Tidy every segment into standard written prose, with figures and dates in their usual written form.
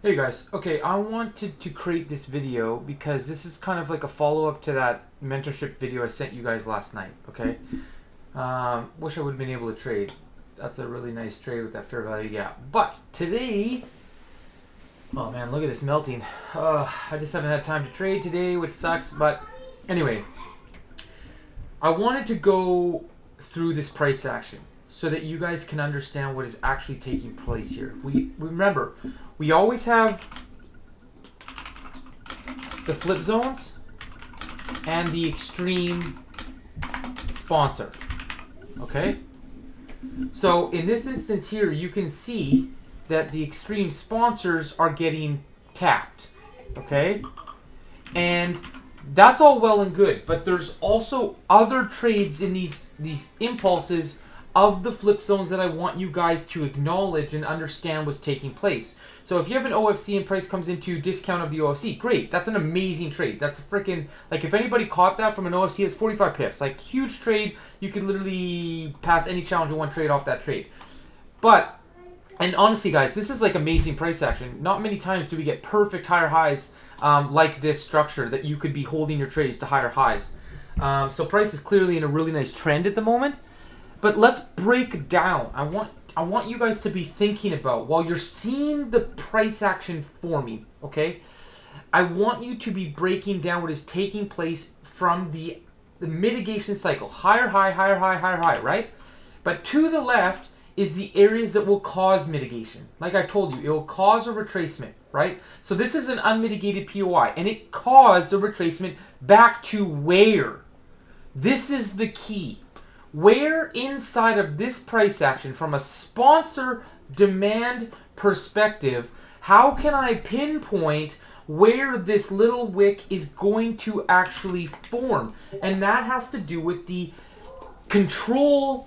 Hey guys, okay, I wanted to create this video because this is kind of like a follow-up to that mentorship video I sent you guys last night, okay? Wish I would have been able to trade. That's a really nice trade with that fair value gap. But today, oh man, look at this melting. I just haven't had time to trade today, which sucks, but anyway. I wanted to go through this price action so that you guys can understand what is actually taking place here. Remember, we always have the flip zones and the extreme sponsor. Okay? So in this instance here, you can see that the extreme sponsors are getting tapped. Okay? And that's all well and good, but there's also other trades in these impulses of the flip zones that I want you guys to acknowledge and understand what's taking place. So if you have an OFC and price comes into discount of the OFC, great. That's an amazing trade. That's a freaking, like if anybody caught that from an OFC, it's 45 pips. Like huge trade. You could literally pass any challenge in one trade off that trade. But, and honestly guys, this is like amazing price action. Not many times do we get perfect higher highs like this structure that you could be holding your trades to higher highs. So price is clearly in a really nice trend at the moment. But let's break down. I want you guys to be thinking about, while you're seeing the price action forming, okay? I want you to be breaking down what is taking place from the mitigation cycle. Higher high, higher high, higher high, right? But to the left is the areas that will cause mitigation. Like I told you, it will cause a retracement, right? So this is an unmitigated POI, and it caused a retracement back to where? This is the key. Where inside of this price action, from a sponsor demand perspective, how can I pinpoint where this little wick is going to actually form? And that has to do with the control.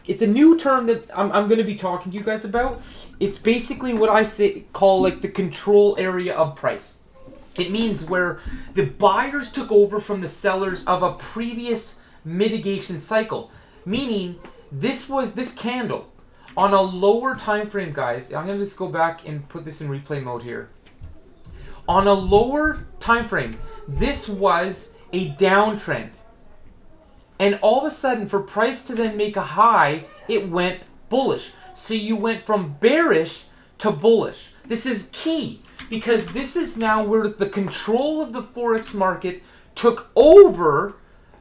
It's a new term that I'm going to be talking to you guys about. It's basically what I call like the control area of price. It means where the buyers took over from the sellers of a previous mitigation cycle, meaning this candle on a lower time frame, guys. I'm going to just go back and put this in replay mode here. On a lower time frame, this was a downtrend. And all of a sudden, for price to then make a high, it went bullish. So you went from bearish to bullish. This is key because this is now where the control of the Forex market took over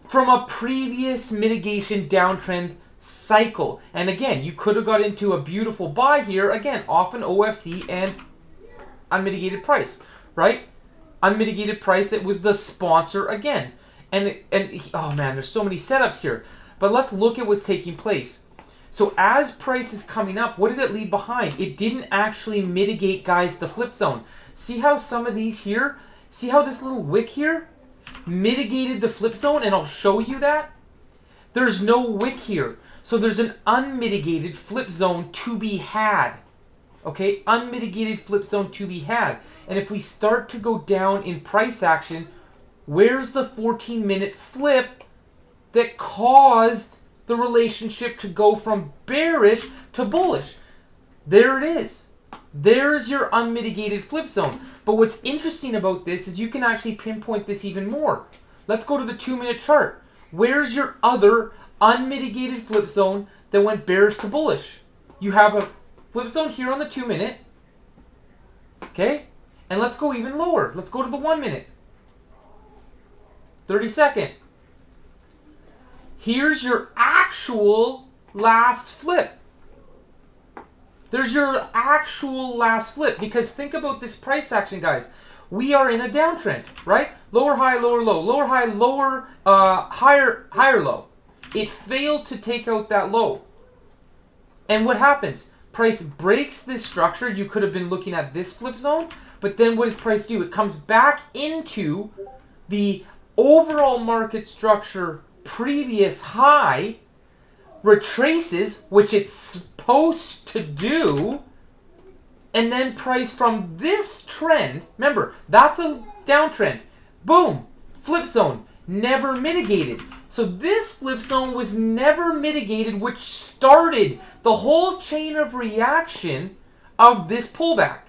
from a previous mitigation downtrend cycle. And again, you could have got into a beautiful buy here, again, off an OFC and unmitigated price, right? Unmitigated price that was the sponsor again. And oh man, there's so many setups here. But let's look at what's taking place. So as price is coming up, what did it leave behind? It didn't actually mitigate, guys, the flip zone. See how some of these here, see how this little wick here mitigated the flip zone, and I'll show you that. There's no wick here. So there's an unmitigated flip zone to be had. Okay, unmitigated flip zone to be had. And if we start to go down in price action, where's the 14-minute flip that caused the relationship to go from bearish to bullish? There it is. There's your unmitigated flip zone. But what's interesting about this is you can actually pinpoint this even more. Let's go to the 2-minute chart. Where's your other unmitigated flip zone that went bearish to bullish? You have a flip zone here on the 2-minute. Okay? And let's go even lower. Let's go to the 1-minute. 30-second. Here's your actual last flip. There's your actual last flip. Because think about this price action, guys. We are in a downtrend, right? Lower high, lower low. Lower high, lower, higher low. It failed to take out that low. And what happens? Price breaks this structure. You could have been looking at this flip zone. But then what does price do? It comes back into the overall market structure previous high, retraces, which it's supposed to do, and then price from this trend, remember, that's a downtrend, boom, flip zone, never mitigated. So this flip zone was never mitigated, which started the whole chain of reaction of this pullback.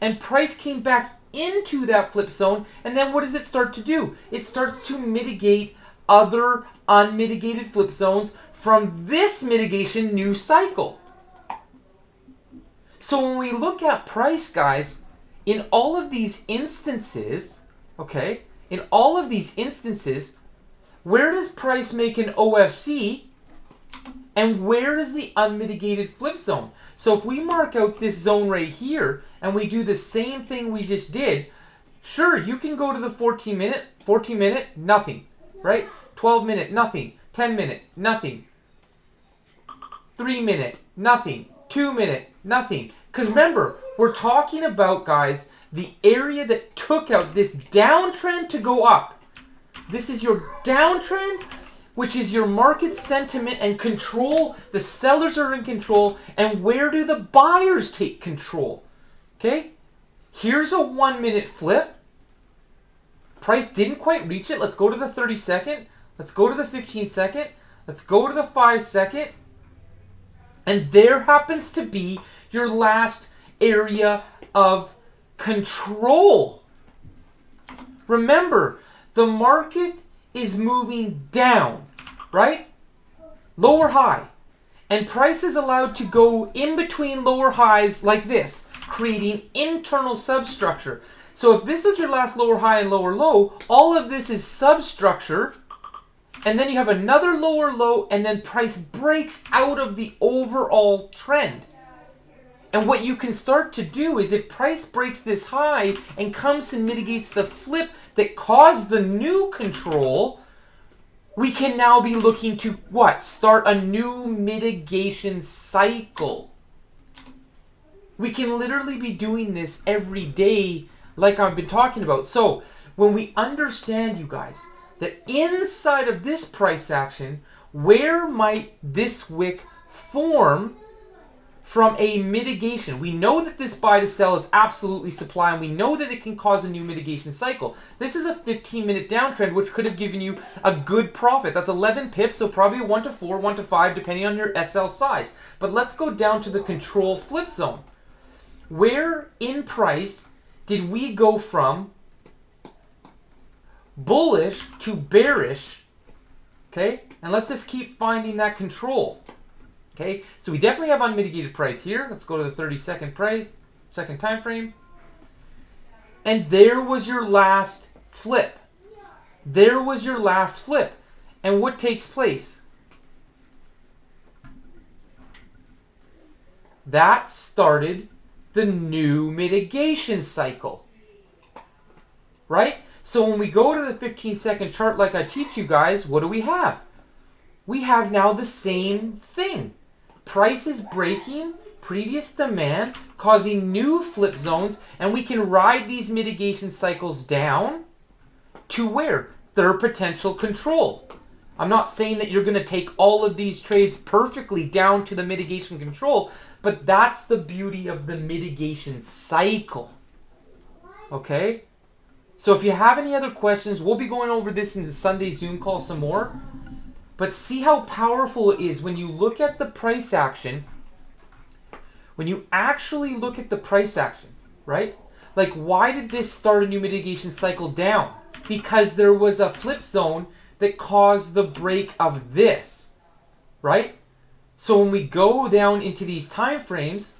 and price came back into that flip zone, and then what does it start to do? It starts to mitigate other unmitigated flip zones from this mitigation new cycle. So when we look at price, guys, in all of these instances, okay, in all of these instances, where does price make an OFC and where is the unmitigated flip zone? So if we mark out this zone right here and we do the same thing we just did, sure, you can go to the 14 minute, nothing, right? 12 minute, nothing. 10 minute, nothing. 3 minute, nothing. 2 minute, nothing. Because remember, we're talking about, guys, the area that took out this downtrend to go up. This is your downtrend, which is your market sentiment and control. The sellers are in control. And where do the buyers take control? Okay? Here's a 1 minute flip. Price didn't quite reach it. Let's go to the 30 second. Let's go to the 15 second. Let's go to the 5 second. And there happens to be your last area of control. Remember, the market is moving down, right? Lower high. And price is allowed to go in between lower highs like this, creating internal substructure. So if this is your last lower high and lower low, all of this is substructure. And then you have another lower low, and then price breaks out of the overall trend. And what you can start to do is if price breaks this high and comes and mitigates the flip that caused the new control, we can now be looking to what? Start a new mitigation cycle. We can literally be doing this every day like I've been talking about. So when we understand, you guys, that inside of this price action, where might this wick form from a mitigation? We know that this buy to sell is absolutely supply, and we know that it can cause a new mitigation cycle. This is a 15-minute downtrend, which could have given you a good profit. That's 11 pips, so probably a 1 to 4, 1 to 5, depending on your SL size. But let's go down to the control flip zone. Where in price did we go from bullish to bearish? Okay, and let's just keep finding that control. Okay, so we definitely have unmitigated price here. Let's go to the 30-second price, second time frame. And there was your last flip. There was your last flip. And what takes place? That started the new mitigation cycle. Right? So when we go to the 15-second chart like I teach you guys, what do we have? We have now the same thing. Price is breaking previous demand, causing new flip zones, and we can ride these mitigation cycles down to where? Their potential control. I'm not saying that you're going to take all of these trades perfectly down to the mitigation control, but that's the beauty of the mitigation cycle. Okay? So if you have any other questions, we'll be going over this in the Sunday Zoom call some more. But see how powerful it is when you look at the price action. When you actually look at the price action, right? Like, why did this start a new mitigation cycle down? Because there was a flip zone that caused the break of this, right? So when we go down into these time frames,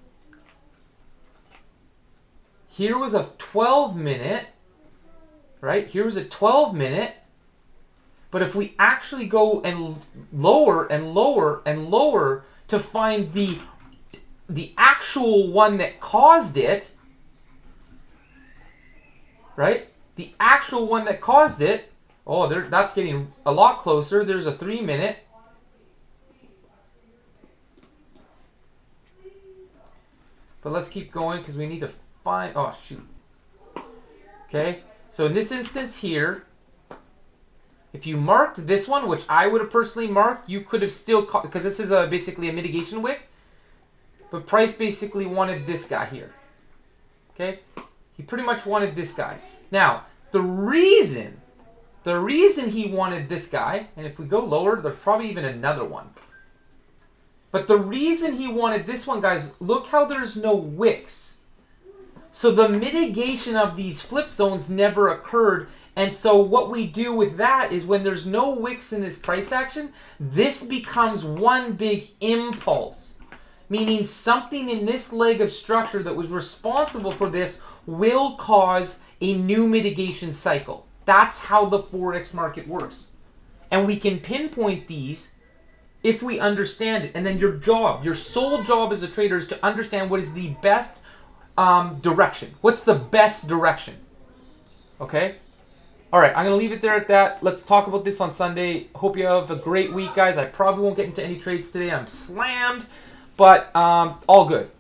here was a 12-minute, right? Here was a 12-minute. But if we actually go and lower and lower and lower to find the actual one that caused it, right? The actual one that caused it, oh, that's getting a lot closer. There's a 3-minute. But let's keep going because we need to find, oh, shoot. Okay, so in this instance here, if you marked this one, which I would have personally marked, you could have still, because this is basically a mitigation wick, but price basically wanted this guy here. Okay? He pretty much wanted this guy. Now, the reason he wanted this guy, and if we go lower, there's probably even another one. But the reason he wanted this one, guys, look how there's no wicks. So the mitigation of these flip zones never occurred. And so what we do with that is when there's no wicks in this price action, this becomes one big impulse. Meaning something in this leg of structure that was responsible for this will cause a new mitigation cycle. That's how the Forex market works. And we can pinpoint these if we understand it. And then your sole job as a trader is to understand what is the best direction. What's the best direction? Okay? All right, I'm going to leave it there at that. Let's talk about this on Sunday. Hope you have a great week, guys. I probably won't get into any trades today. I'm slammed, but all good.